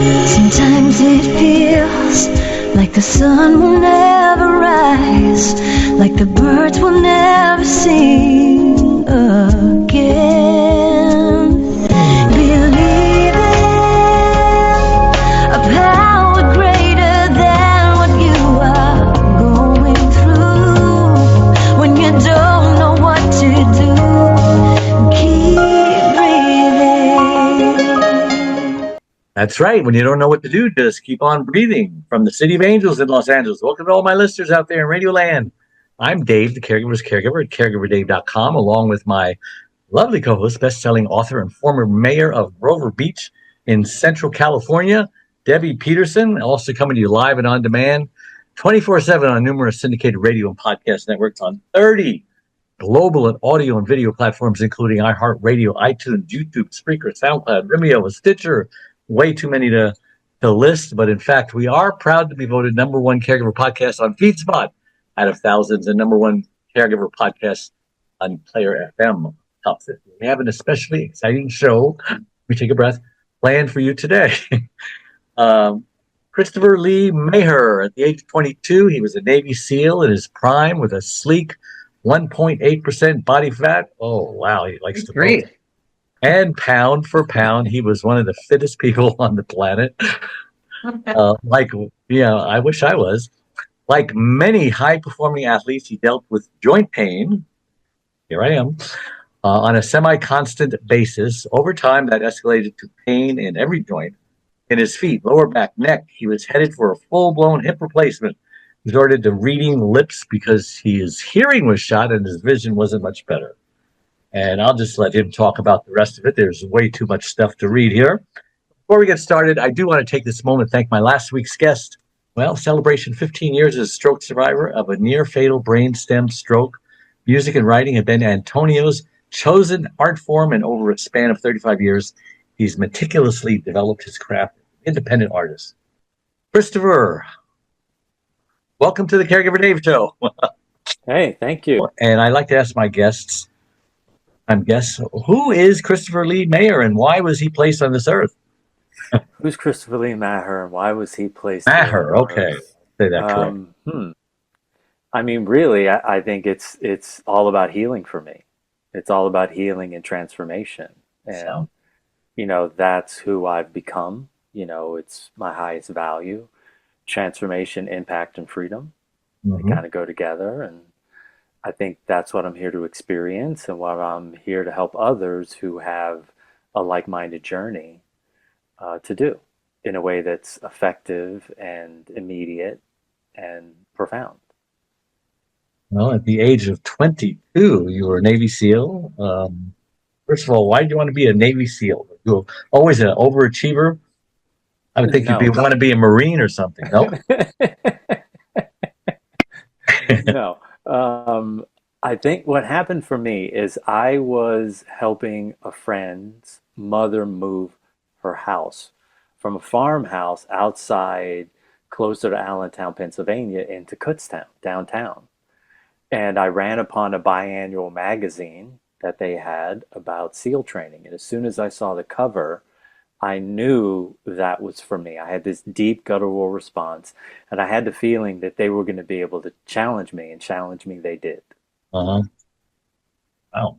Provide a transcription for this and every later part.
Sometimes it feels like the sun will never rise, like the birds will never sing again. Believe in a power greater than what you are going through. When you don't know what to do, keep breathing. That's right. When you don't know what to do, just keep on breathing. From the City of Angels in Los Angeles. Welcome to all my listeners out there in Radio Land. I'm Dave, the Caregiver's Caregiver at caregiverdave.com, along with my lovely co-host, best-selling author and former mayor of Grover Beach in Central California, Debbie Peterson, also coming to you live and on demand 24/7 on numerous syndicated radio and podcast networks on 30 global and audio and video platforms, including iHeartRadio, iTunes, YouTube, Spreaker, SoundCloud, Vimeo, Stitcher. Way too many to list, but in fact, we are proud to be voted #1 caregiver podcast on FeedSpot out of thousands and #1 caregiver podcast on Player FM top 50. We have an especially exciting show. Let me take a breath. Planned for you today. Christopher Lee Maher, at the age of 22, he was a Navy SEAL in his prime with a sleek 1.8% body fat. Oh, wow. He likes to Great. vote. And pound for pound, he was one of the fittest people on the planet. I wish I was. Like many high-performing athletes, he dealt with joint pain. Here I am. On a semi-constant basis. Over time, that escalated to pain in every joint. In his feet, lower back, neck. He was headed for a full-blown hip replacement. Resorted to reading lips because his hearing was shot and his vision wasn't much better. And I'll just let him talk about the rest of it. There's way too much stuff to read here. Before we get started, I do want to take this moment to thank my last week's guest. Well, celebration 15 years as a stroke survivor of a near-fatal brainstem stroke. Music and writing have been Antonio's chosen art form, and over a span of 35 years, he's meticulously developed his craft as an independent artist. Christopher, welcome to the Caregiver Dave Show. Hey, thank you. And I like to ask my guests, who is Christopher Lee Maher and why was he placed on this earth? Who's Christopher Lee Maher and why was he placed Maher, okay. Say that correct. I mean, really, I think it's all about healing for me. It's all about healing and transformation. And, that's who I've become. It's my highest value. Transformation, impact, and freedom. Mm-hmm. They kind of go together. And I think that's what I'm here to experience and what I'm here to help others who have a like-minded journey to do in a way that's effective and immediate and profound. Well, at the age of 22, you were a Navy SEAL. First of all, why did you want to be a Navy SEAL? You were always an overachiever. I would think you'd want to be a Marine or something. No? No. I think what happened for me is I was helping a friend's mother move her house from a farmhouse outside closer to Allentown, Pennsylvania, into Kutztown, downtown. And I ran upon a biannual magazine that they had about SEAL training. And as soon as I saw the cover, I knew that was for me. I had this deep guttural response, and I had the feeling that they were going to be able to challenge me, and challenge me they did. Uh-huh. Wow.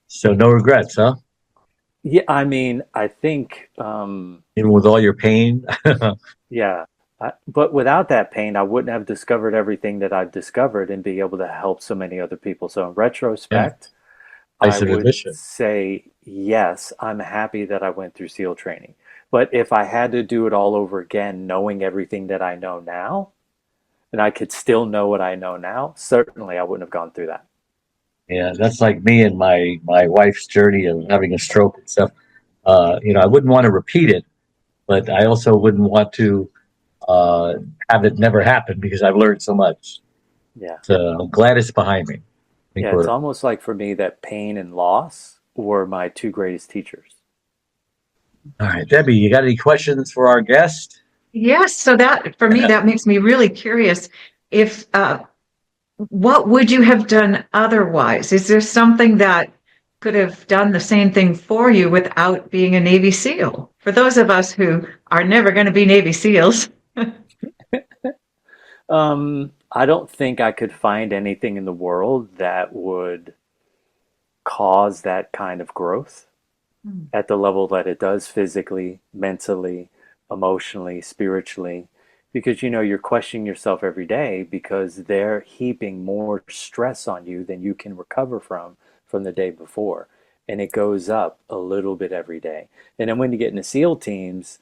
So no regrets, huh? Yeah, I mean, I think... even with all your pain? Yeah. But without that pain, I wouldn't have discovered everything that I've discovered and be able to help so many other people. So in retrospect, I would say, yes, I'm happy that I went through SEAL training. But if I had to do it all over again, knowing everything that I know now, and I could still know what I know now, certainly I wouldn't have gone through that. Yeah, that's like me and my wife's journey of having a stroke and stuff. I wouldn't want to repeat it, but I also wouldn't want to have it never happen because I've learned so much. Yeah. So I'm glad it's behind me. Yeah, it's almost like for me that pain and loss were my two greatest teachers. All right, Debbie, you got any questions for our guest? Yes. So that, for me, that makes me really curious. If, what would you have done otherwise? Is there something that could have done the same thing for you without being a Navy SEAL? for those of us who are never going to be Navy SEALs. I don't think I could find anything in the world that would cause that kind of growth at the level that it does physically, mentally, emotionally, spiritually, because you're questioning yourself every day because they're heaping more stress on you than you can recover from the day before. And it goes up a little bit every day. And then when you get into SEAL teams,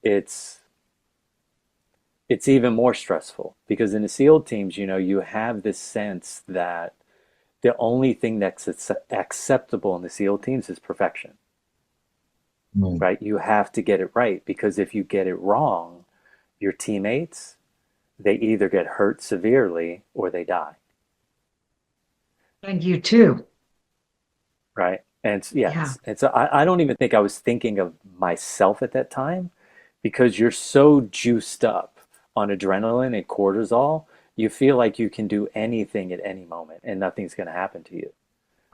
it's even more stressful because in the SEAL teams, you have this sense that the only thing that's acceptable in the SEAL teams is perfection, right? You have to get it right because if you get it wrong, your teammates, they either get hurt severely or they die. And you too. Right. And yes. Yeah. And so I don't even think I was thinking of myself at that time because you're so juiced up on adrenaline and cortisol, you feel like you can do anything at any moment and nothing's going to happen to you.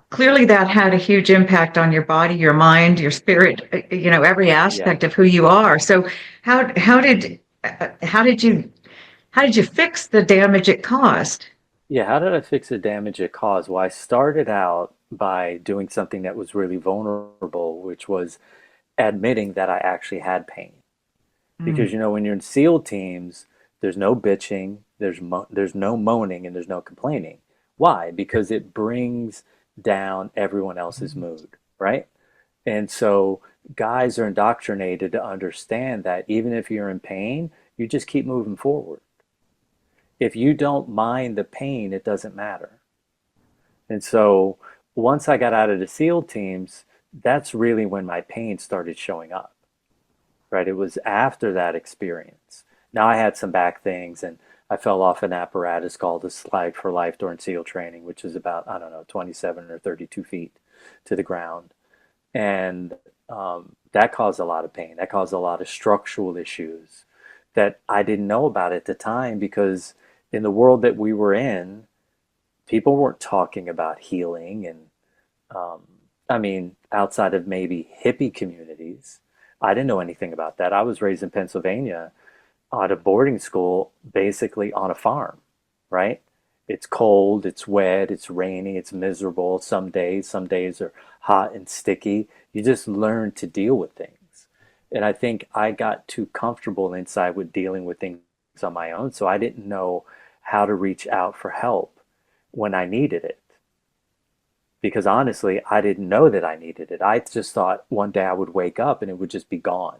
Clearly that had a huge impact on your body, your mind, your spirit, every aspect of who you are. So how did you fix the damage it caused? Yeah, how did I fix the damage it caused? Well, I started out by doing something that was really vulnerable, which was admitting that I actually had pain. Because when you're in SEAL teams, there's no bitching, there's no moaning, and there's no complaining. Why? Because it brings down everyone else's mood, right? And so guys are indoctrinated to understand that even if you're in pain, you just keep moving forward. If you don't mind the pain, it doesn't matter. And so once I got out of the SEAL teams, that's really when my pain started showing up. Right? It was after that experience. Now I had some back things and I fell off an apparatus called a slide for life during SEAL training, which is about, 27 or 32 feet to the ground. And that caused a lot of pain. That caused a lot of structural issues that I didn't know about at the time because in the world that we were in, people weren't talking about healing and, outside of maybe hippie communities. I didn't know anything about that. I was raised in Pennsylvania at a boarding school, basically on a farm, right? It's cold, it's wet, it's rainy, it's miserable. Some days are hot and sticky. You just learn to deal with things. And I think I got too comfortable inside with dealing with things on my own. So I didn't know how to reach out for help when I needed it. Because honestly, I didn't know that I needed it. I just thought one day I would wake up and it would just be gone.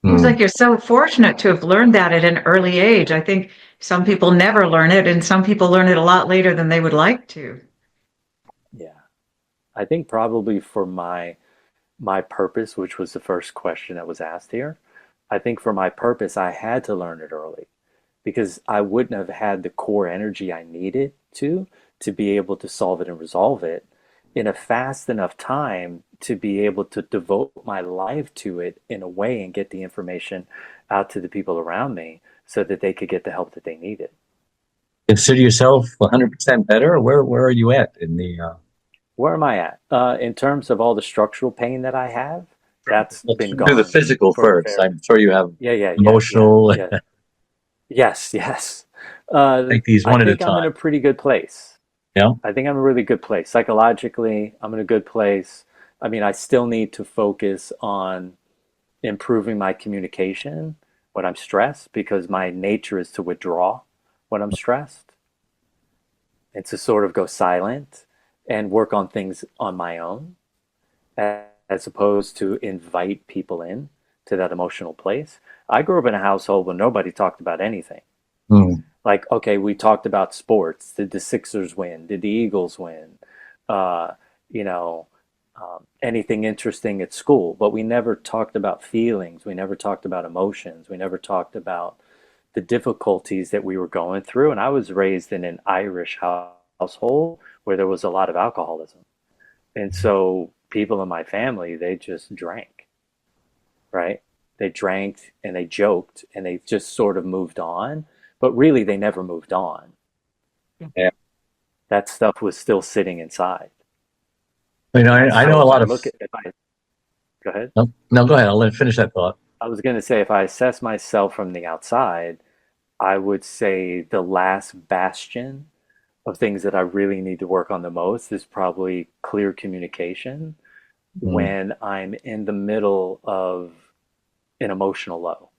Seems like you're so fortunate to have learned that at an early age. I think some people never learn it, and some people learn it a lot later than they would like to. Yeah. I think probably for my purpose, which was the first question that was asked here, I think for my purpose, I had to learn it early because I wouldn't have had the core energy I needed to be able to solve it and resolve it in a fast enough time to be able to devote my life to it in a way and get the information out to the people around me so that they could get the help that they needed. Consider yourself 100% better? Where are you at in the... Where am I at? In terms of all the structural pain that I have, that's been gone. Do the physical first. I'm sure you have emotional... Yeah. Yes. Take these one at a I think I'm time. in a pretty good place. Yeah. I think I'm in a really good place. Psychologically, I'm in a good place. I still need to focus on improving my communication when I'm stressed because my nature is to withdraw when I'm stressed and to sort of go silent and work on things on my own as opposed to invite people in to that emotional place. I grew up in a household where nobody talked about anything. Like, okay, we talked about sports. Did the Sixers win? Did the Eagles win? Anything interesting at school. But we never talked about feelings. We never talked about emotions. We never talked about the difficulties that we were going through. And I was raised in an Irish household where there was a lot of alcoholism. And so people in my family, they just drank, right? They drank and they joked and they just sort of moved on. But really, they never moved on. Yeah. That stuff was still sitting inside. I know a lot of... Go ahead. No, no, go ahead. I'll let you finish that thought. I was going to say, if I assess myself from the outside, I would say the last bastion of things that I really need to work on the most is probably clear communication Mm. when I'm in the middle of an emotional low.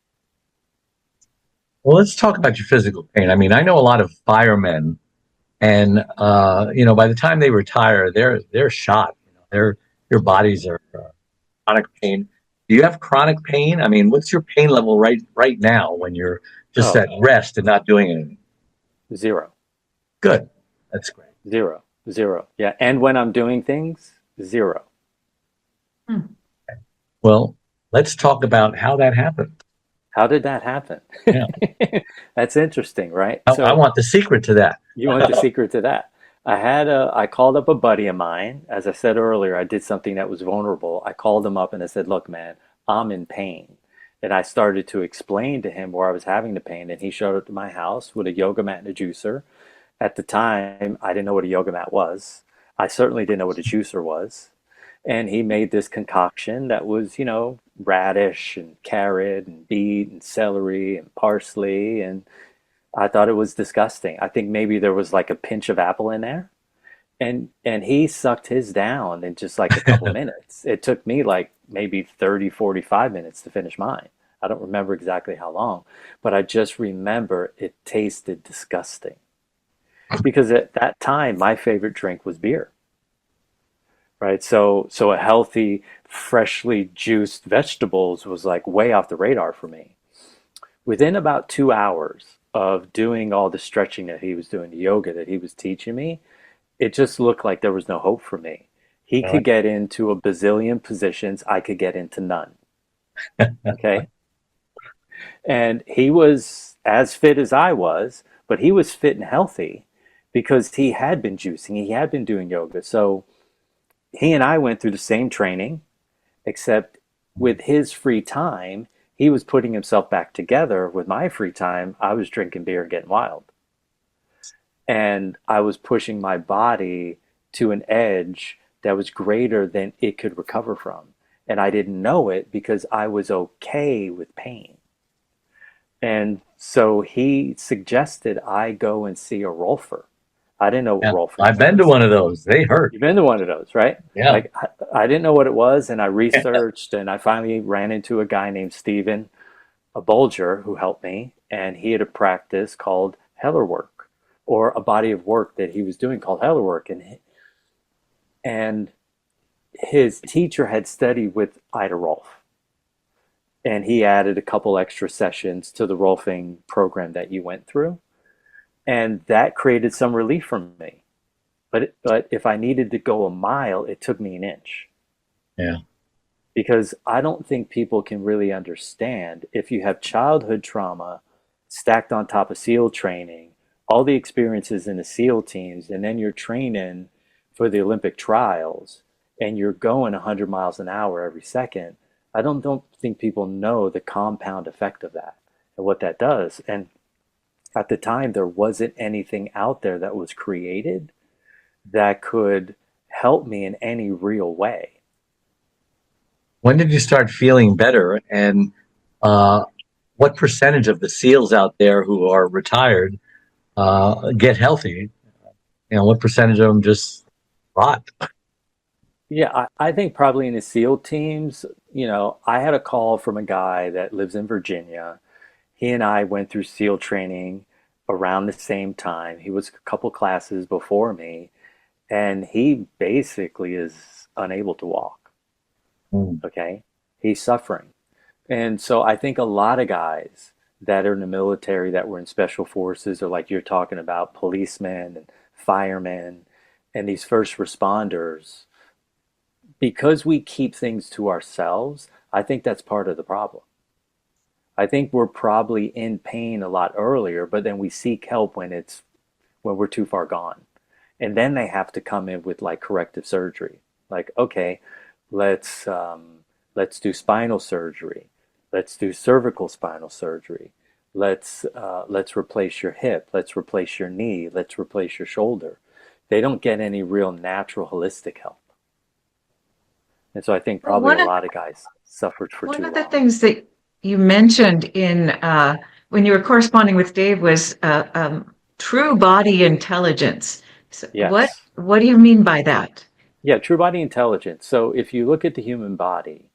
Well, let's talk about your physical pain. I mean, I know a lot of firemen, and by the time they retire, they're shot. Their bodies are chronic pain. Do you have chronic pain? I mean, what's your pain level right now when you're just Oh, at rest and not doing anything? zero, Good. That's great. zero, zero. Yeah. And when I'm doing things, zero. Hmm. Well, let's talk about how that happened. How did that happen? Yeah. That's interesting, right? I So want the secret to that. you want the secret to that? I called up a buddy of mine. As I said earlier, I did something that was vulnerable. I called him up and I said, look, man, I'm in pain. And I started to explain to him where I was having the pain. And he showed up to my house with a yoga mat and a juicer. At the time, I didn't know what a yoga mat was. I certainly didn't know what a juicer was. And he made this concoction that was, radish and carrot and beet and celery and parsley. And I thought it was disgusting. I think maybe there was like a pinch of apple in there. And he sucked his down in just like a couple of minutes. It took me like maybe 30, 45 minutes to finish mine. I don't remember exactly how long, but I just remember it tasted disgusting. Because at that time, my favorite drink was beer, right? So a healthy, freshly juiced vegetables was like way off the radar for me. Within about 2 hours of doing all the stretching that he was doing, the yoga that he was teaching me, it just looked like there was no hope for me. He Uh, could get into a bazillion positions, I could get into none. Okay. And he was as fit as I was, but he was fit and healthy because he had been juicing, he had been doing yoga. So he and I went through the same training, except with his free time, he was putting himself back together. With my free time, I was drinking beer and getting wild. And I was pushing my body to an edge that was greater than it could recover from. And I didn't know it because I was okay with pain. And so he suggested I go and see a rolfer. I didn't know what yeah. rolfing I've been to was. one of those. They hurt. You've been to one of those, right? Yeah. Like I didn't know what it was, and I researched, and I finally ran into a guy named Steven, a Bulger, who helped me, and he had a practice called Heller work, or a body of work that he was doing called Heller work, and his teacher had studied with Ida Rolf, and he added a couple extra sessions to the Rolfing program that you went through, and that created some relief for me. But if I needed to go a mile, it took me an inch. Yeah. Because I don't think people can really understand if you have childhood trauma stacked on top of SEAL training, all the experiences in the SEAL teams, and then you're training for the Olympic trials and you're going 100 miles an hour every second. I don't think people know the compound effect of that and what that does. And at the time, there wasn't anything out there that was created that could help me in any real way. When did you start feeling better? And uh, what percentage of the SEALs out there who are retired get healthy? What percentage of them just rot? Yeah, I think probably in the SEAL teams, I had a call from a guy that lives in Virginia. He and I went through SEAL training around the same time. He was a couple classes before me, and he basically is unable to walk. Mm. Okay. He's suffering. And so I think a lot of guys that are in the military that were in special forces, or like you're talking about, policemen and firemen and these first responders, because we keep things to ourselves, I think that's part of the problem. I think we're probably in pain a lot earlier, but then we seek help when we're too far gone. And then they have to come in with like corrective surgery. Like, okay, let's let's do spinal surgery. Let's do cervical spinal surgery. Let's replace your hip. Let's replace your knee. Let's replace your shoulder. They don't get any real natural holistic help. And so I think Well, probably a lot of guys suffered for one too of the long. things that you mentioned in when you were corresponding with Dave was true body intelligence. So Yes. what do you mean by that? Yeah, true body intelligence. So if you look at the human body,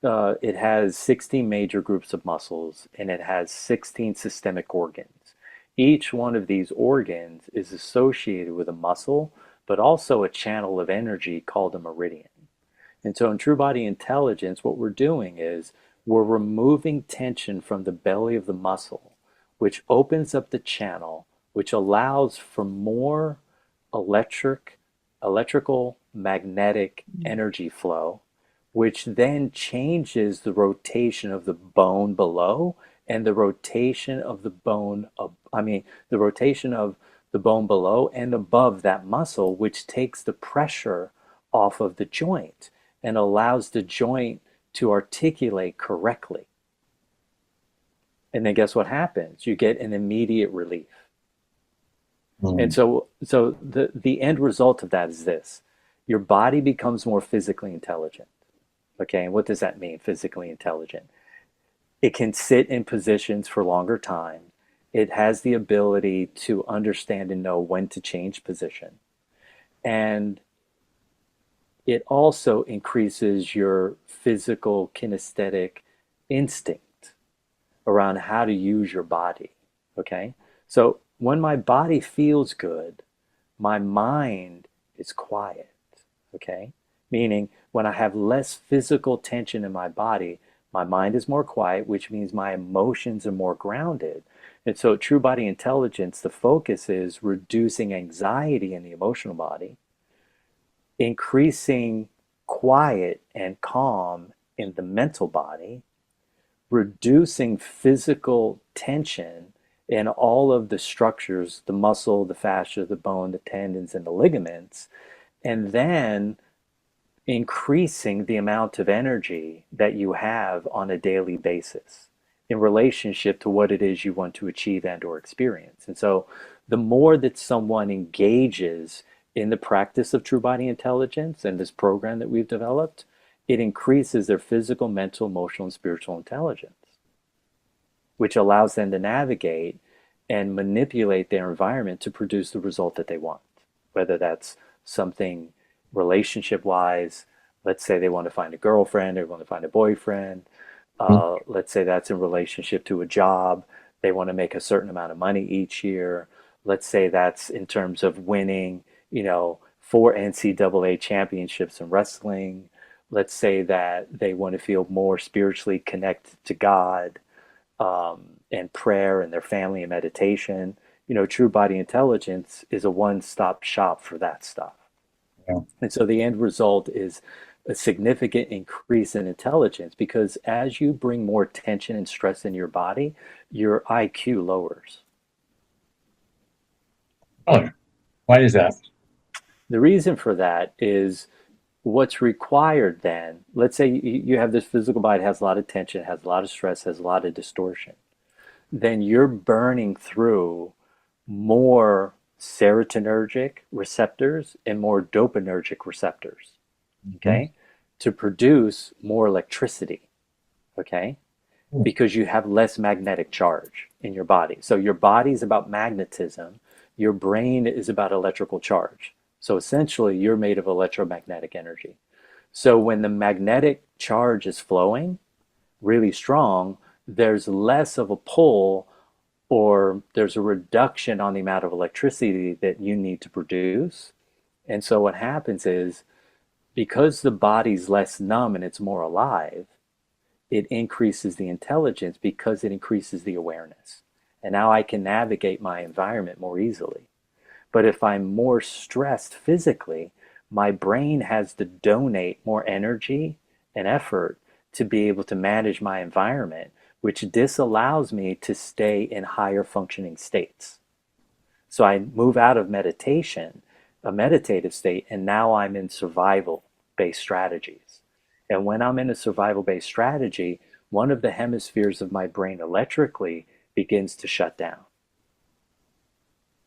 it has 16 major groups of muscles and it has 16 systemic organs. Each one of these organs is associated with a muscle, but also a channel of energy called a meridian. And so in true body intelligence, what we're doing is we're removing tension from the belly of the muscle, which opens up the channel, which allows for more electric, electrical, magnetic energy flow, which then changes the rotation of the bone below and the rotation of the bone, the rotation of the bone below and above that muscle, which takes the pressure off of the joint and allows the joint to articulate correctly. And then guess what happens? You get an immediate relief. And so the end result of that is this. Your body becomes more physically intelligent. Okay, and what does that mean, physically intelligent? It can sit in positions for longer time. It has the ability to understand and know when to change position. And it also increases your physical kinesthetic instinct around how to use your body. Okay? So when my body feels good, my mind is quiet. Okay? Meaning when I have less physical tension in my body, my mind is more quiet, which means my emotions are more grounded. And so true body intelligence, the focus is reducing anxiety in the emotional body, increasing quiet and calm in the mental body, reducing physical tension in all of the structures, the muscle, the fascia, the bone, the tendons, and the ligaments, and then increasing the amount of energy that you have on a daily basis in relationship to what it is you want to achieve and or experience. And so the more that someone engages in the practice of true body intelligence and this program that we've developed, it increases their physical, mental, emotional, and spiritual intelligence, which allows them to navigate and manipulate their environment to produce the result that they want, whether that's something relationship wise. Let's say they want to find a girlfriend, they want to find a boyfriend. Let's say that's in relationship to a job. They want to make a certain amount of money each year. Let's say that's in terms of winning, 4 NCAA championships in wrestling. Let's say that they want to feel more spiritually connected to God, and prayer and their family and meditation. True body intelligence is a one-stop shop for that stuff. Yeah. And so the end result is a significant increase in intelligence, because as you bring more tension and stress in your body, your IQ lowers. Oh, why is that? The reason for that is what's required then. Let's say you have this physical body that has a lot of tension, has a lot of stress, has a lot of distortion. Then you're burning through more serotonergic receptors and more dopaminergic receptors, okay, to produce more electricity, okay, because you have less magnetic charge in your body. So your body is about magnetism, your brain is about electrical charge. So essentially, you're made of electromagnetic energy. So when the magnetic charge is flowing really strong, there's less of a pull, or there's a reduction on the amount of electricity that you need to produce. And so what happens is, because the body's less numb and it's more alive, it increases the intelligence because it increases the awareness. And now I can navigate my environment more easily. But if I'm more stressed physically, my brain has to donate more energy and effort to be able to manage my environment, which disallows me to stay in higher functioning states. So I move out of meditation, a meditative state, and now I'm in survival-based strategies. And when I'm in a survival-based strategy, one of the hemispheres of my brain electrically begins to shut down,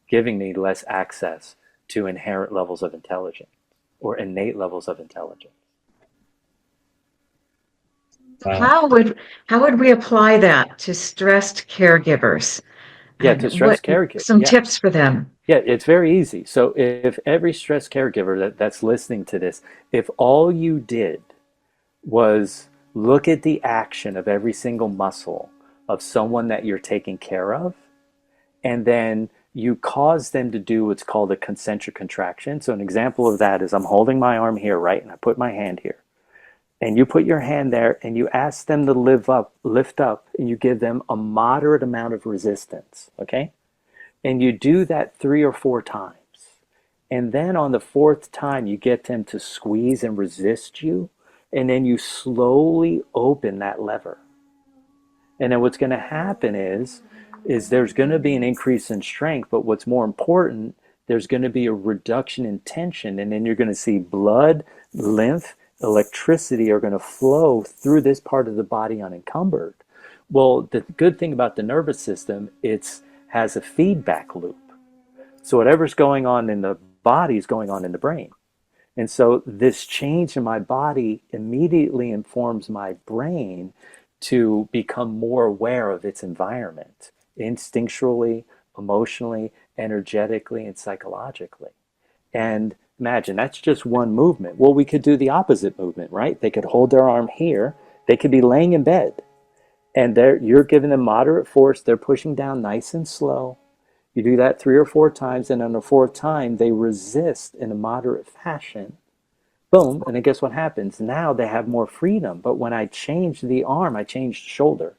giving me less access to inherent levels of intelligence or innate levels of intelligence. Wow. How would we apply that to stressed caregivers? Yeah, And to what stress caregiver. some Yeah. tips for them? Yeah, it's very easy. So if every stress caregiver that's listening to this, if all you did was look at the action of every single muscle of someone that you're taking care of, and then you cause them to do what's called a concentric contraction. So an example of that is I'm holding my arm here, right? And I put my hand here. And you put your hand there and you ask them to lift up, and you give them a moderate amount of resistance, okay? And you do that 3 or 4 times. And then on the fourth time, you get them to squeeze and resist you. And then you slowly open that lever. And then what's going to happen is there's going to be an increase in strength, but what's more important, there's going to be a reduction in tension, and then you're going to see blood, lymph, electricity are going to flow through this part of the body unencumbered. Well, the good thing about the nervous system, it has a feedback loop. So whatever's going on in the body is going on in the brain. And so this change in my body immediately informs my brain to become more aware of its environment, instinctually, emotionally, energetically, and psychologically. And imagine that's just one movement. Well, we could do the opposite movement, right? They could hold their arm here. They could be laying in bed. And you're giving them moderate force. They're pushing down nice and slow. You do that 3 or 4 times, and on the fourth time, they resist in a moderate fashion. Boom, and then guess what happens? Now they have more freedom. But when I change the arm, I change the shoulder.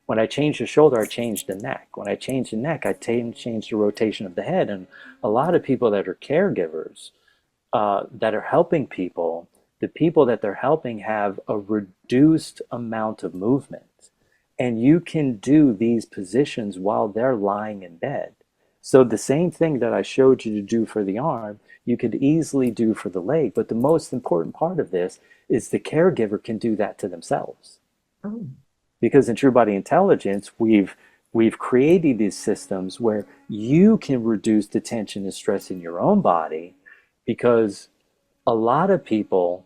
When I change the shoulder, I change the neck. When I change the neck, I change the rotation of the head. And a lot of people that are caregivers, that are helping people, the people that they're helping have a reduced amount of movement. And you can do these positions while they're lying in bed. So the same thing that I showed you to do for the arm, you could easily do for the leg. But the most important part of this is the caregiver can do that to themselves. Oh. Because in True Body Intelligence, we've created these systems where you can reduce the tension and stress in your own body, because a lot of people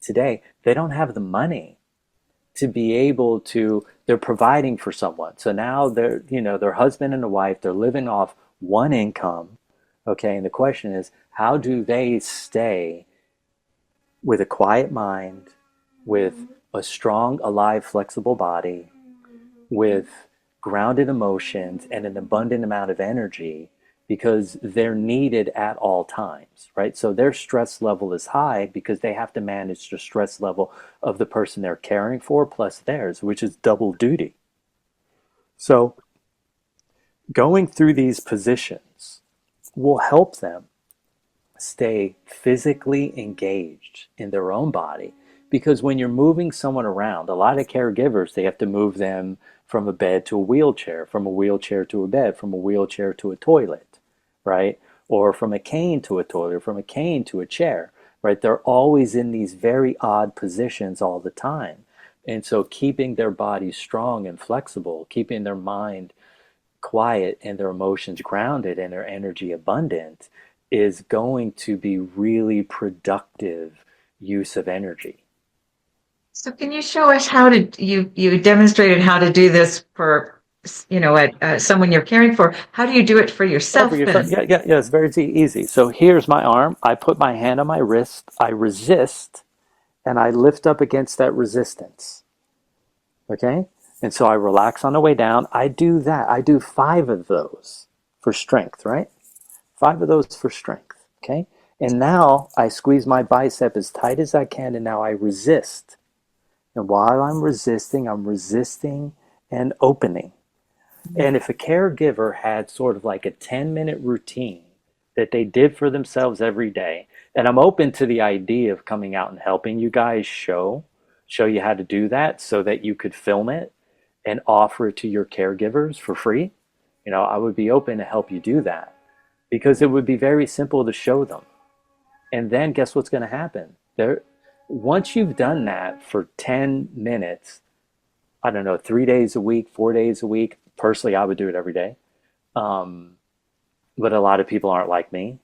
today, they don't have the money to be able to, they're providing for someone. So now their husband and a wife, they're living off one income. Okay. And the question is, how do they stay with a quiet mind, with a strong, alive, flexible body, with grounded emotions and an abundant amount of energy, because they're needed at all times, right? So their stress level is high because they have to manage the stress level of the person they're caring for plus theirs, which is double duty. So going through these positions will help them stay physically engaged in their own body. Because when you're moving someone around, a lot of caregivers, they have to move them from a bed to a wheelchair, from a wheelchair to a bed, from a wheelchair to a toilet, right? Or from a cane to a toilet, or from a cane to a chair, right? They're always in these very odd positions all the time. And so keeping their body strong and flexible, keeping their mind quiet and their emotions grounded and their energy abundant is going to be really productive use of energy. So can you show us you demonstrated how to do this for, someone you're caring for. How do you do it for yourself then? Yeah, it's very easy. So here's my arm. I put my hand on my wrist. I resist, and I lift up against that resistance. Okay? And so I relax on the way down. I do that. I do 5 of those for strength, right? 5 of those for strength. Okay? And now I squeeze my bicep as tight as I can, and now I resist. And while I'm resisting and opening. And if a caregiver had sort of like a 10-minute routine that they did for themselves every day, and I'm open to the idea of coming out and helping you guys show you how to do that so that you could film it and offer it to your caregivers for free. I would be open to help you do that, because it would be very simple to show them. And then guess what's going to happen? Once you've done that for 10 minutes, I don't know, 3 days a week, 4 days a week, personally, I would do it every day. But a lot of people aren't like me.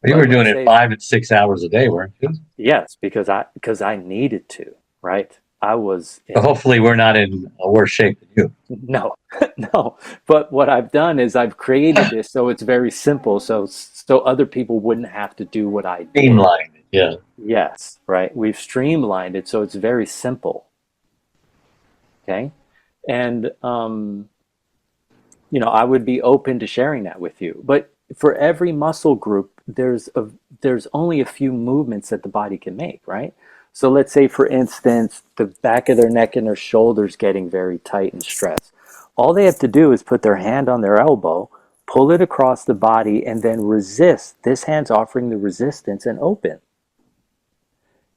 You were doing it 5 and 6 hours a day, weren't you? Yes, because I needed to. right? I was So hopefully we're not in a worse shape than you. no, no. But what I've done is I've created this so it's very simple, so other people wouldn't have to do what I did. Streamlined. Yeah. Yes, right. We've streamlined it so it's very simple. Okay, and I would be open to sharing that with you. But for every muscle group, there's only a few movements that the body can make, right? So let's say, for instance, the back of their neck and their shoulders getting very tight and stressed. All they have to do is put their hand on their elbow, pull it across the body, and then resist. This hand's offering the resistance and open.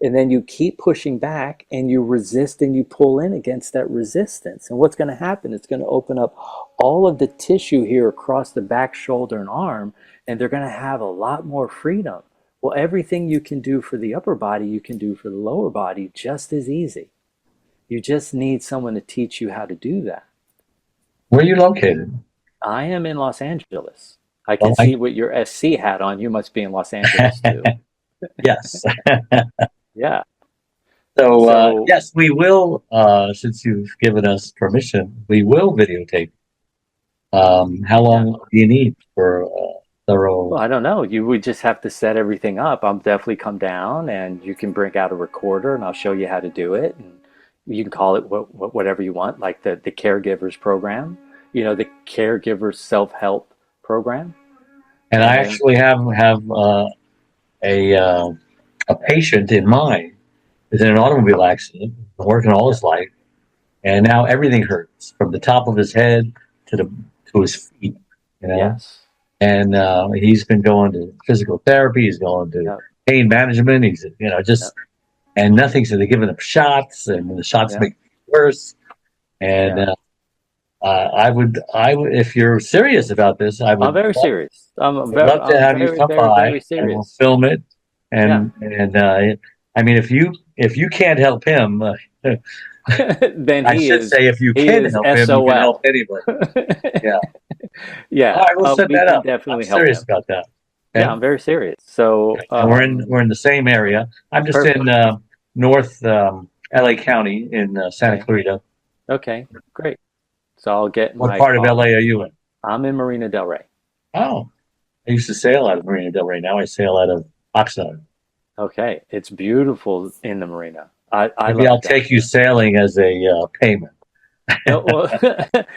And then you keep pushing back and you resist and you pull in against that resistance. And what's going to happen? It's going to open up all of the tissue here across the back, shoulder, and arm, and they're going to have a lot more freedom. Well, everything you can do for the upper body, you can do for the lower body just as easy. You just need someone to teach you how to do that. Where are you located? I am in Los Angeles. I can see with your SC hat on, you must be in Los Angeles too. Yes. Yeah. So yes, we will, since you've given us permission, we will videotape. How long do you need for thorough? Well, I don't know. You would just have to set everything up. I'll definitely come down and you can bring out a recorder and I'll show you how to do it. And you can call it whatever you want, like the Caregivers program, the Caregivers self-help program. And I actually have a patient in mind who's in an automobile accident, been working all his life, and now everything hurts from the top of his head to his feet. Yes. And he's been going to physical therapy. He's going to pain management. He's and nothing. So they're giving him shots, and the shots make it worse. And I would, if you're serious about this, I'm very serious. I'd love to have you come by and we'll film it. And I mean, if you can't help him, then I should say if you can help him, you can help anybody. Yeah. Yeah. All right, we'll set that up. Definitely I'm help serious him. about that. Yeah, I'm very serious. So and we're in the same area. I'm just in North LA County in Santa Clarita. Okay, great. So I'll get What part of LA are you in? I'm in Marina Del Rey. Oh, I used to sail out of Marina Del Rey. Now I sail out of Oxnard. Okay, it's beautiful in the marina. Maybe I'll take you sailing as a payment. Well,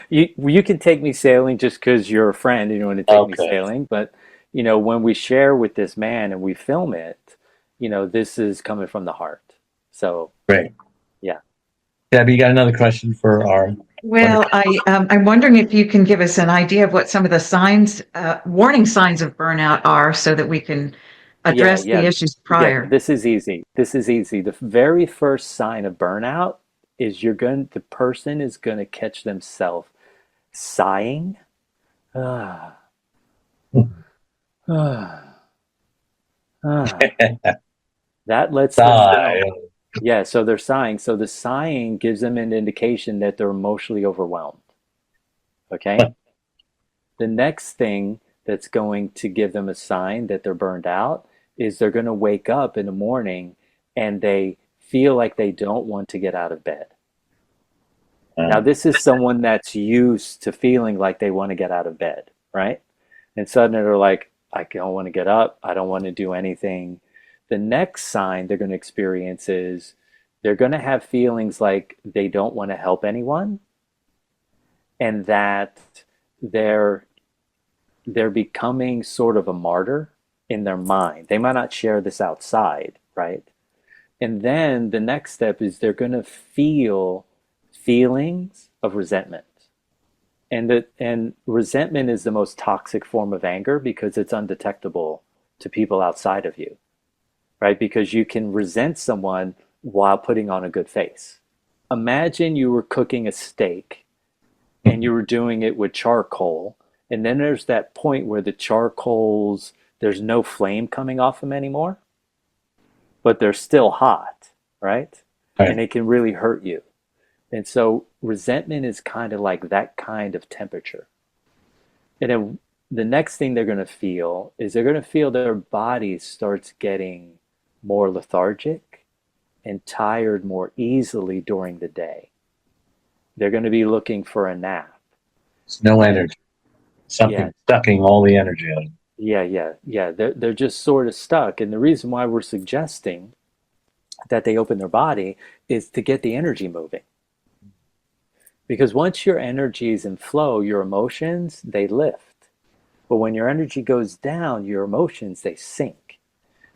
you can take me sailing just because you're a friend and you want to take me sailing. But when we share with this man and we film it, this is coming from the heart. So great. Yeah. Debbie, you got another question for our? Well, I'm wondering if you can give us an idea of what some of the signs, warning signs of burnout are, so that we can address the issues prior. Yeah, this is easy. The very first sign of burnout is the person is going to catch themselves sighing. That lets them know. Yeah, so they're sighing. So the sighing gives them an indication that they're emotionally overwhelmed. Okay? The next thing that's going to give them a sign that they're burned out is they're going to wake up in the morning and they feel like they don't want to get out of bed. Now, this is someone that's used to feeling like they want to get out of bed, right? And suddenly they're like, I don't want to get up. I don't want to do anything. The next sign they're going to experience is they're going to have feelings like they don't want to help anyone and that they're becoming sort of a martyr in their mind. They might not share this outside, right? And then the next step is they're going to feel feelings of resentment. And resentment is the most toxic form of anger because it's undetectable to people outside of you, right? Because you can resent someone while putting on a good face. Imagine you were cooking a steak and you were doing it with charcoal, and then there's that point where the there's no flame coming off them anymore, but they're still hot, right? And it can really hurt you. And so resentment is kind of like that kind of temperature. And then the next thing they're going to feel is they're going to feel their body starts getting more lethargic and tired more easily during the day. They're going to be looking for a nap. It's no energy. Something sucking all the energy out of them. Yeah. They're just sort of stuck. And the reason why we're suggesting that they open their body is to get the energy moving. Because once your energy is in flow, your emotions, they lift. But when your energy goes down, your emotions, they sink.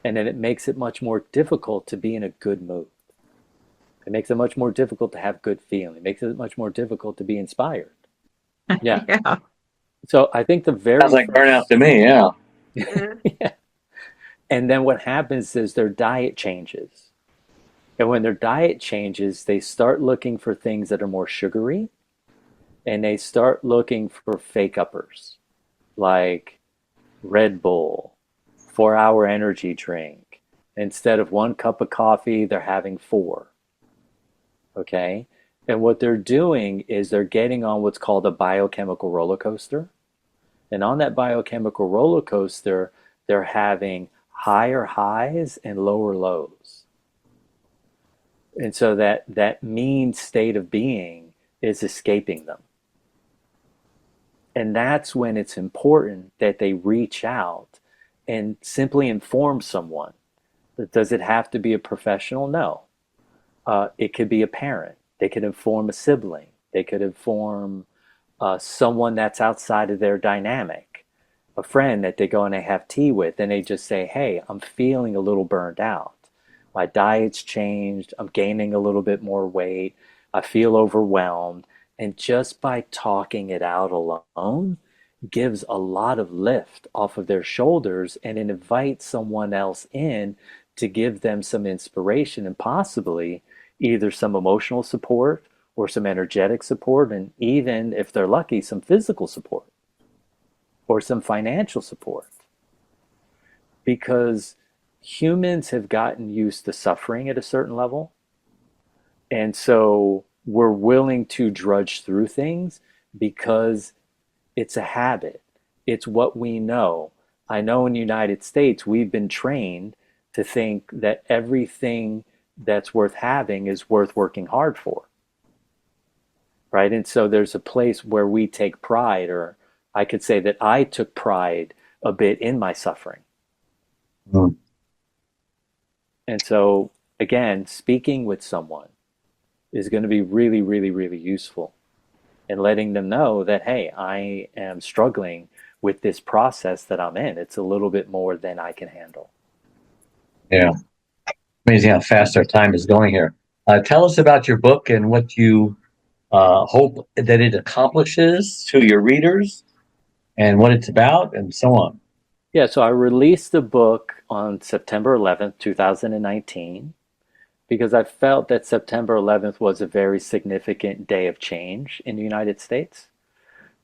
And then it makes it much more difficult to be in a good mood. It makes it much more difficult to have good feeling. It makes it much more difficult to be inspired. Yeah. Yeah. So I think the very Sounds like burnout to me, yeah. yeah. And then what happens is their diet changes. And when their diet changes, they start looking for things that are more sugary, and they start looking for fake uppers like Red Bull, 4-hour energy drink. Instead of 1 cup of coffee, they're having 4. Okay? And what they're doing is they're getting on what's called a biochemical roller coaster. And on that biochemical roller coaster, they're having higher highs and lower lows. And so that mean state of being is escaping them. And that's when it's important that they reach out and simply inform someone. Does it have to be a professional? No. It could be a parent. They could inform a sibling. They could inform someone that's outside of their dynamic, a friend that they go and they have tea with, and they just say, hey, I'm feeling a little burned out. My diet's changed. I'm gaining a little bit more weight. I feel overwhelmed. And just by talking it out alone gives a lot of lift off of their shoulders, and it invites someone else in to give them some inspiration and possibly either some emotional support or some energetic support, and even if they're lucky, some physical support or some financial support. Because humans have gotten used to suffering at a certain level. And so we're willing to drudge through things because it's a habit. It's what we know. I know in the United States, we've been trained to think that everything that's worth having is worth working hard for. Right? And so there's a place where we take pride, or I could say that I took pride a bit in my suffering. Mm. And so, again, speaking with someone is going to be really, really, really useful, and letting them know that, hey, I am struggling with this process that I'm in. It's a little bit more than I can handle. Yeah. Amazing how fast our time is going here. Tell us about your book and what you hope that it accomplishes to your readers and what it's about and so on. Yeah, so I released the book on September 11th, 2019, because I felt that September 11th was a very significant day of change in the United States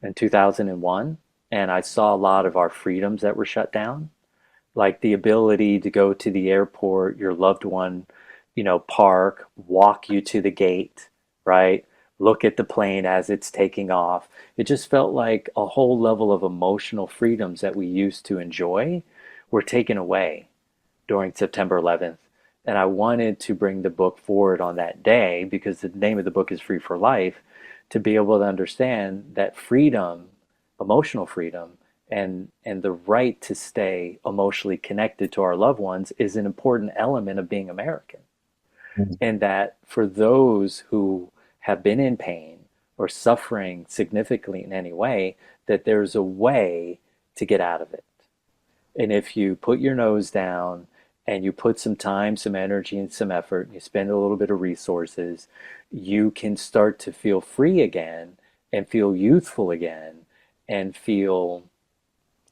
in 2001. And I saw a lot of our freedoms that were shut down, like the ability to go to the airport, your loved one, park, walk you to the gate, right? Look at the plane as it's taking off. It just felt like a whole level of emotional freedoms that we used to enjoy were taken away during September 11th. And I wanted to bring the book forward on that day, because the name of the book is Free for Life, to be able to understand that freedom, emotional freedom, and the right to stay emotionally connected to our loved ones is an important element of being American. Mm-hmm. And that for those who have been in pain or suffering significantly in any way, that there's a way to get out of it. And if you put your nose down and you put some time, some energy, and some effort, and you spend a little bit of resources, you can start to feel free again and feel youthful again and feel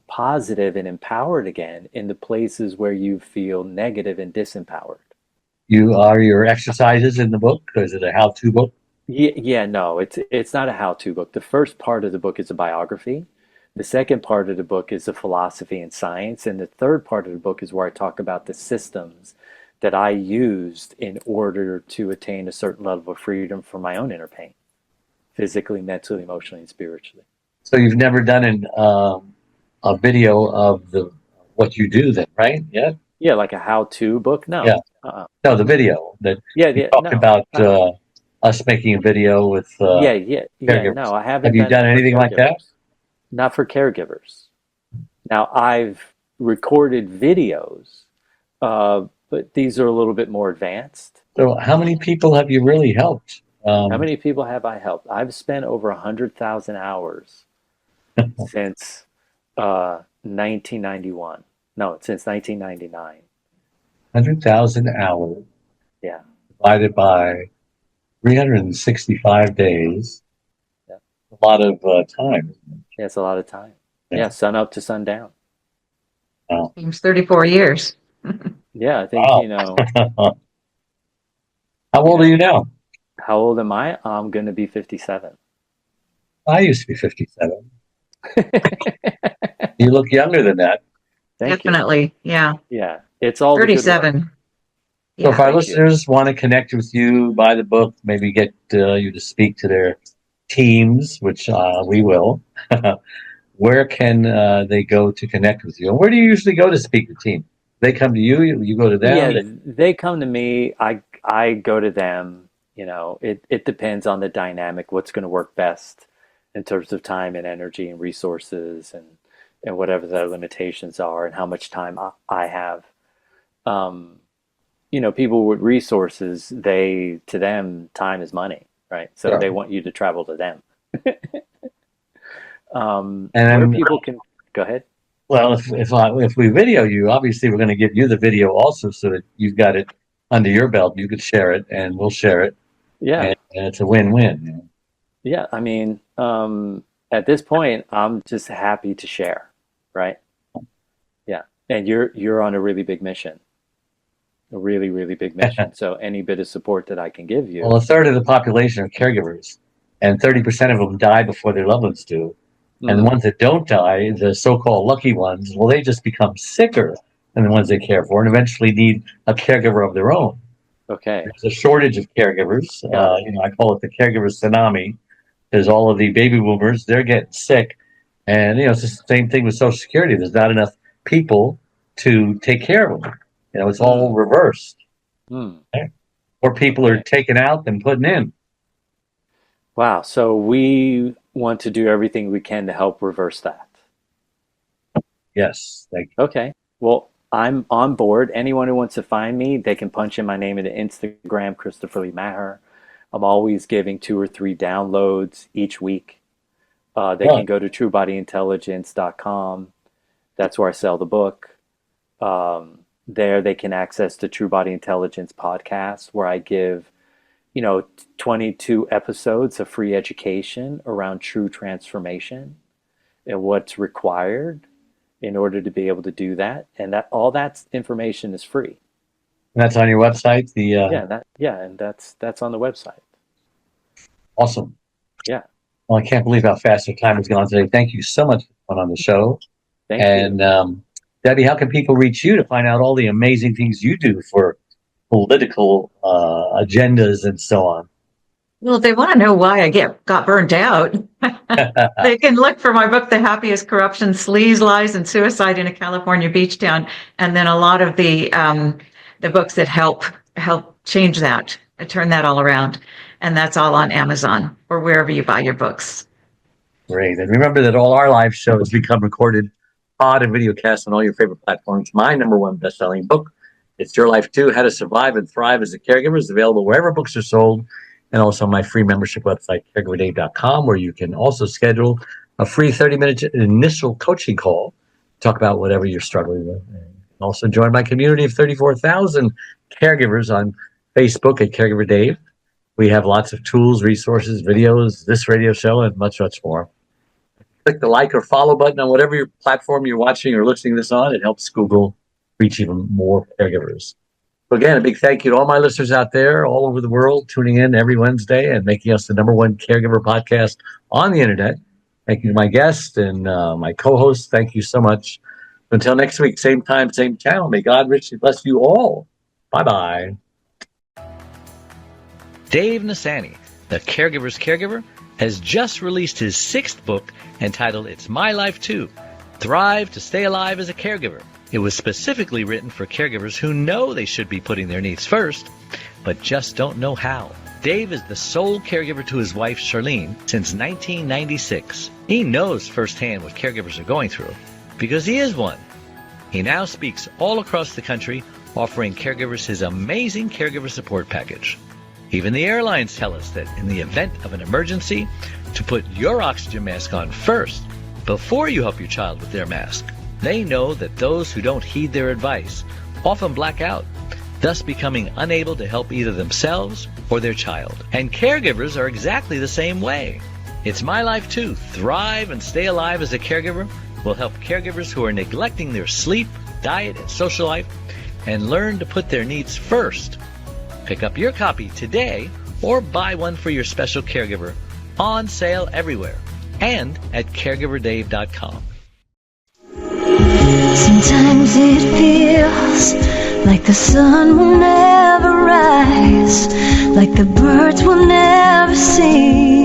positive and empowered again in the places where you feel negative and disempowered. Are your exercises in the book? Is it a how-to book? No, it's not a how-to book. The first part of the book is a biography. The second part of the book is the philosophy and science. And the third part of the book is where I talk about the systems that I used in order to attain a certain level of freedom from my own inner pain, physically, mentally, emotionally, and spiritually. So you've never done a video of what you do then, right? Yeah. Yeah, like a how-to book? No. Yeah. No, the video that Yeah, you yeah, talked no. about us making a video with Yeah. caregivers. No, I Have haven't you done done it for anything like that? caregivers. Not for caregivers. Now, I've recorded videos, but these are a little bit more advanced. So, how many people have you really helped? How many people have I helped? I've spent over 100,000 hours since 1991. No, since 1999. 100,000 hours Yeah, divided by 365 days. yeah, A lot of time. yeah. It's a lot of time. Yeah. Yeah, sun up to sundown. Wow. Seems 34 years. Yeah, I think, Wow. How you old are know, you now? how old am I? I'm going to be 57. I used to be 57. You look younger than that. Thank you. Definitely. Yeah. Yeah, it's all the good work. 37. So if Yeah. our Thank you. listeners want to connect with you, buy the book, maybe get you to speak to their teams, which we will, where can they go to connect with you? And where do you usually go to speak to teams? They come to you, you go to Yeah, them. they come to me. I go to them. It depends on the dynamic, what's going to work best in terms of time and energy and resources and whatever their limitations are and how much time I have. Um, People with resources, to them, time is money, right? So Sure. they want you to travel to them. Where And people can go ahead. well, if we video you, obviously we're going to give you the video also, so that you've got it under your belt. You could share it, and we'll share it, Yeah, and it's a win-win. yeah. I mean, at this point, I'm just happy to share, right? Yeah, and you're on a really big mission, a really, really big mission. So any bit of support that I can give you. Well, a third of the population are caregivers, and 30% of them die before their loved ones do. And the Mhm. ones that don't die, the so-called lucky ones, well, they just become sicker than the ones they care for, and eventually need a caregiver of their own. Okay, There's a shortage of caregivers. got it. I call it the caregiver tsunami. There's all of the baby boomers; they're getting sick, and it's the same thing with Social Security. There's not enough people to take care of them. It's all reversed. Hmm. More people are Okay. taken out than putting in. Wow. So we want to do everything we can to help reverse that. Yes, Okay. Well, I'm on board. Anyone who wants to find me, they can punch in my name into Instagram, Christopher Lee Maher. I'm always giving 2 or 3 downloads each week. They yeah. can go to truebodyintelligence.com. That's where I sell the book. There they can access the True Body Intelligence podcast, where I give 22 episodes of free education around true transformation and what's required in order to be able to do that. And that information is free. And that's on your website. And that's on the website. Awesome. Yeah. Well, I can't believe how fast your time has gone today. Thank you so much for coming on the show. Thank And you. Debbie, how can people reach you to find out all the amazing things you do for political agendas and so on? Well, if they want to know why I got burned out, they can look for my book, The Happiest Corruption, Sleaze, Lies, and Suicide in a California Beach Town. And then a lot of the books that help change that, turn that all around. And that's all on Amazon or wherever you buy your books. Great. And remember that all our live shows become recorded pod and video cast on all your favorite platforms. My #1 best-selling book, It's Your Life Too, How to Survive and Thrive as a Caregiver, is available wherever books are sold, and also my free membership website, caregiverdave.com, where you can also schedule a free 30-minute initial coaching call, talk about whatever you're struggling with. And also join my community of 34,000 caregivers on Facebook at Caregiver Dave. We have lots of tools, resources, videos, this radio show, and much, much more. Click the like or follow button on whatever your platform you're watching or listening to this on. It helps Google reach even more caregivers. So again, a big thank you to all my listeners out there all over the world tuning in every Wednesday and making us the #1 caregiver podcast on the internet. Thank you to my guest and my co-host. Thank you so much. Until next week, same time, same channel. May God richly bless you all. Bye-bye. Dave Nassaney, the Caregiver's Caregiver, has just released his 6th book entitled It's My Life Too, Thrive to Stay Alive as a Caregiver. It was specifically written for caregivers who know they should be putting their needs first, but just don't know how. Dave is the sole caregiver to his wife, Charlene, since 1996. He knows firsthand what caregivers are going through, because he is one. He now speaks all across the country, offering caregivers his amazing caregiver support package. Even the airlines tell us that in the event of an emergency, to put your oxygen mask on first, before you help your child with their mask. They know that those who don't heed their advice often black out, thus becoming unable to help either themselves or their child. And caregivers are exactly the same way. It's my life too. Thrive and stay alive as a caregiver will help caregivers who are neglecting their sleep, diet, and social life and learn to put their needs first. Pick up your copy today or buy one for your special caregiver. On sale everywhere and at caregiverdave.com. Sometimes it feels like the sun will never rise, like the birds will never sing.